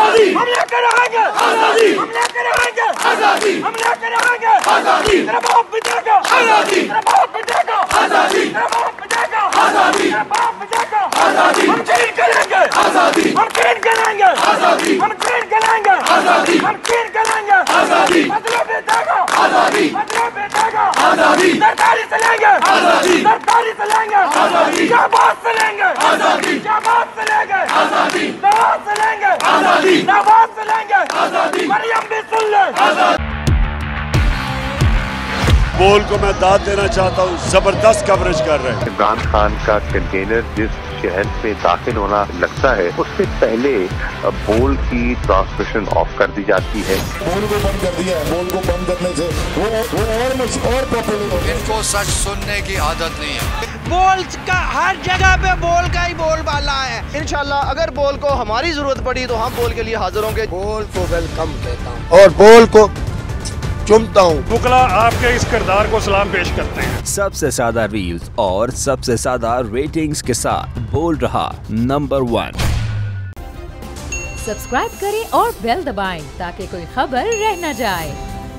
आजादी, हम लेकर आएंगे आजादी, हम लेकर आएंगे आजादी, हम लेकर आएंगे आजादी, तेरा बाप पिटेगा आजादी, तेरा बाप पिटेगा आजादी, तेरा बाप पिटेगा आजादी, तेरा बाप पिटेगा आजादी, हम छीन के लाएंगे आजादी, हम छीन के लाएंगे आजादी, हम छीन के लाएंगे आजादी, हम छीन के लाएंगे आजादी, बदला बेटेगा आजादी, बदला बेटेगा आजादी, सरकारी से लेंगे आजादी, सरकारी से लेंगे आजादी, शाहबाज से लेंगे आजादी, शाहबाज से लेंगे आजादी, नवाज से लेंगे आजादी, नवाज से लेंगे आजादी, मरियम भी सुन ले आजादी। बोल को मैं दाद देना चाहता हूँ, जबरदस्त कवरेज कर रहे हैं। इमरान खान का कंटेनर जिस शहर में दाखिल होना लगता है उससे पहले बोल की ट्रांसमिशन ऑफ कर दी जाती है। बोल को बंद कर दिया है, बोल को बंद करने से वो और पॉपुलर हो गया। इनको सच सुनने की आदत नहीं है। बोल का हर जगह पे बोल का ही बोलबाला है। इंशाल्लाह अगर बोल को हमारी जरूरत पड़ी तो हम बोल के लिए हाजिर होंगे। बोल को वेलकम कहता हूँ और बोल को चुमता हूँ। मुकला आपके इस किरदार को सलाम पेश करते हैं। सबसे ज्यादा रील्स और सबसे ज्यादा रेटिंग्स के साथ बोल रहा नंबर 1। सब्सक्राइब करें और बेल दबाएं ताकि कोई खबर रह न जाए।